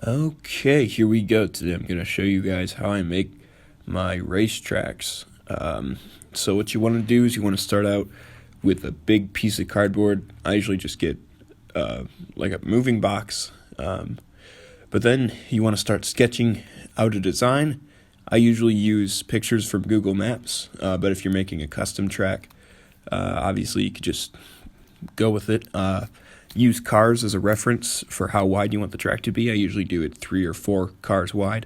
Okay, here we go. Today I'm going to show you guys how I make my racetracks. So what you want to do is you want to start out with a big piece of cardboard. I usually just get like a moving box, but then you want to start sketching out a design. I usually use pictures from Google Maps, but if you're making a custom track, obviously you could just go with it. Use cars as a reference for how wide you want the track to be. I usually do it 3 or 4 cars wide.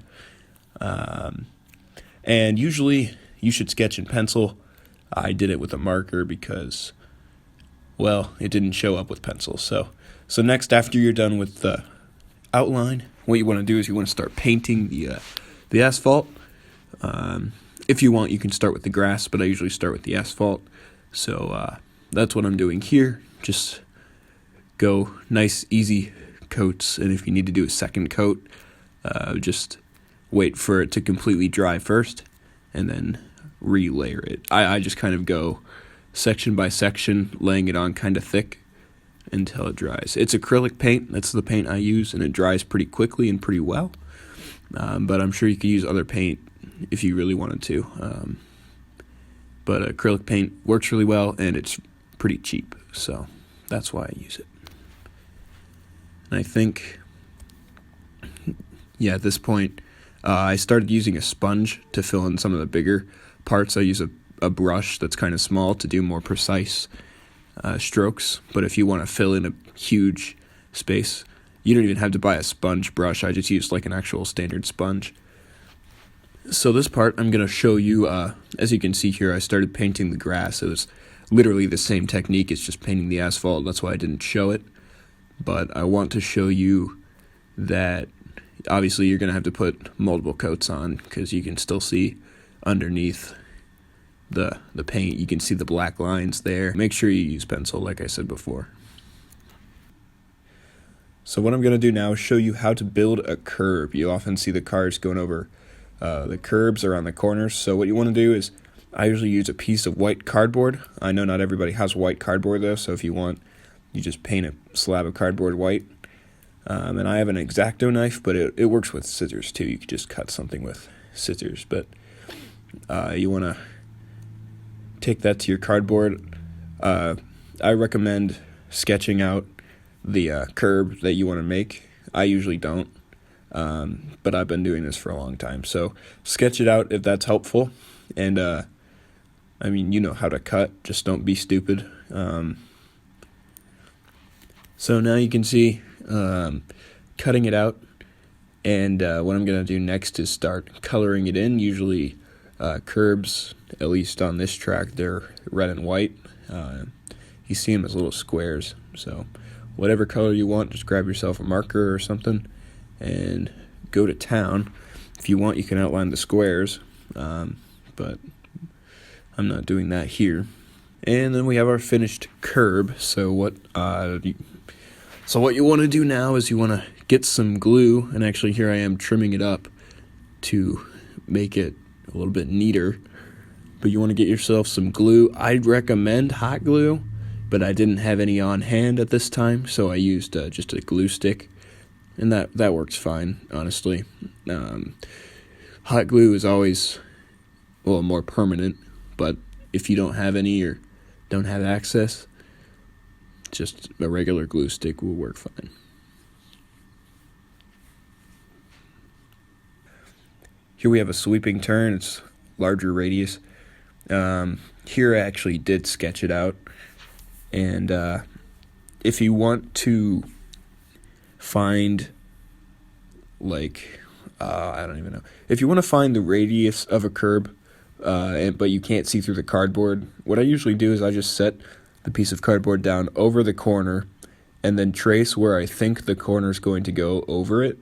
And usually you should sketch in pencil. I did it with a marker because, well, it didn't show up with pencil. So next, after you're done with the outline, what you want to do is you want to start painting the asphalt. If you want, you can start with the grass, but I usually start with the asphalt. So that's what I'm doing here. Just go nice, easy coats, and if you need to do a second coat, just wait for it to completely dry first, and then relayer it. I just kind of go section by section, laying it on kind of thick until it dries. It's acrylic paint. That's the paint I use, and it dries pretty quickly and pretty well. But I'm sure you could use other paint if you really wanted to. But acrylic paint works really well, and it's pretty cheap, so that's why I use it. And I think, at this point, I started using a sponge to fill in some of the bigger parts. I use a brush that's kind of small to do more precise strokes. But if you want to fill in a huge space, you don't even have to buy a sponge brush. I just used like an actual standard sponge. So this part, I'm going to show you, as you can see here, I started painting the grass. It was literally the same technique. It's just painting the asphalt. That's why I didn't show it. But I want to show you that obviously you're going to have to put multiple coats on because you can still see underneath the paint. You can see the black lines there. Make sure you use pencil like I said before. So what I'm going to do now is show you how to build a curb. You often see the cars going over the curbs around the corners. So what you want to do is I usually use a piece of white cardboard. I know not everybody has white cardboard though, so if you want, you just paint a slab of cardboard white. And I have an X-Acto knife, but it works with scissors too. You could just cut something with scissors. But you want to take that to your cardboard. I recommend sketching out the curb that you want to make. I usually don't, but I've been doing this for a long time. So sketch it out if that's helpful. And I mean, you know how to cut. Just don't be stupid. So now you can see cutting it out, and what I'm going to do next is start coloring it in. Usually curbs, at least on this track, they're red and white. You see them as little squares, so whatever color you want, just grab yourself a marker or something and go to town. If you want, you can outline the squares, but I'm not doing that here. And then we have our finished curb. So what you want to do now is you want to get some glue, and actually here I am trimming it up to make it a little bit neater. But you want to get yourself some glue. I'd recommend hot glue, but I didn't have any on hand at this time, so I used just a glue stick, and that works fine, honestly. Hot glue is always, well, more permanent, but if you don't have any or don't have access, just a regular glue stick will work fine. Here we have a sweeping turn. It's larger radius. Here I actually did sketch it out. And if you want to find, like, I don't even know. If you want to find the radius of a curb, but you can't see through the cardboard, what I usually do is I just set the piece of cardboard down over the corner and then trace where I think the corner is going to go over it.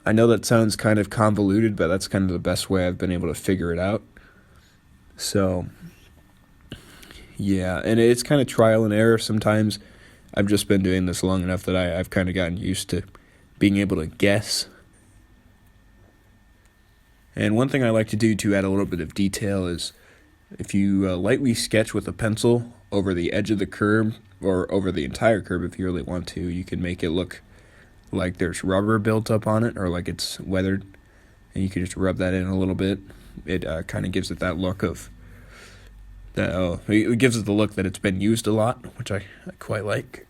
I know that sounds kind of convoluted, but that's kind of the best way I've been able to figure it out. So, yeah, and it's kind of trial and error sometimes. I've just been doing this long enough that I've kind of gotten used to being able to guess. And one thing I like to do to add a little bit of detail is if you lightly sketch with a pencil over the edge of the curb, or over the entire curb if you really want to, you can make it look like there's rubber built up on it or like it's weathered, and you can just rub that in a little bit. It kind of gives it that look of that. It gives it the look that it's been used a lot, which I quite like.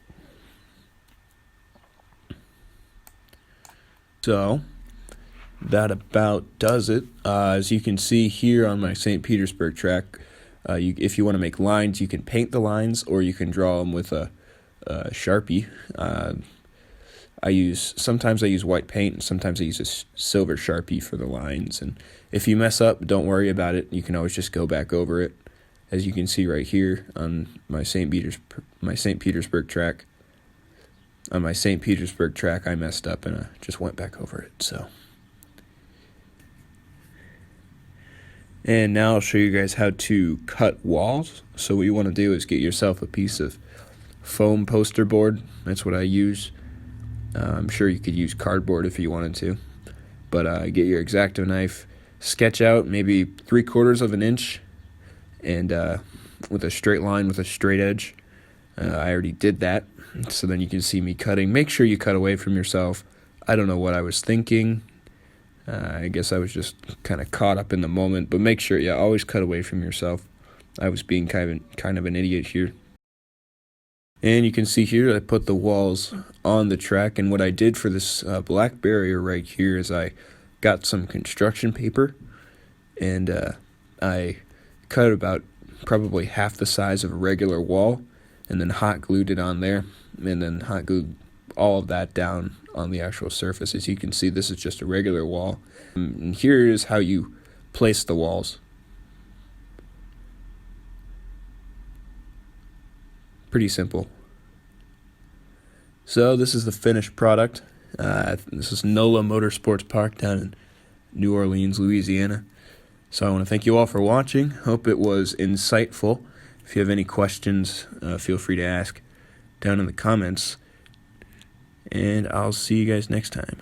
So that about does it. As you can see here on my St. Petersburg track, if you want to make lines, you can paint the lines or you can draw them with a sharpie. Sometimes I use white paint, and sometimes I use a silver sharpie for the lines. And if you mess up, don't worry about it. You can always just go back over it. As you can see right here on my St. Petersburg track. On my St. Petersburg track, I messed up and I just went back over it. And now I'll show you guys how to cut walls. So what you want to do is get yourself a piece of foam poster board. That's what I use. I'm sure you could use cardboard if you wanted to. But get your X-Acto knife, sketch out maybe 3/4 of an inch, and with a straight line with a straight edge. I already did that, so then you can see me cutting. Make sure you cut away from yourself. I don't know what I was thinking. I guess I was just kind of caught up in the moment, but make sure, always cut away from yourself. I was being kind of an idiot here. And you can see here I put the walls on the track, and what I did for this black barrier right here is I got some construction paper, and I cut about probably half the size of a regular wall, and then hot glued it on there, and then hot glued all of that down on the actual surface. As you can see, this is just a regular wall. And here is how you place the walls. Pretty simple. So this is the finished product. This is NOLA Motorsports Park down in New Orleans, Louisiana. So I want to thank you all for watching. Hope it was insightful. If you have any questions, feel free to ask down in the comments. And I'll see you guys next time.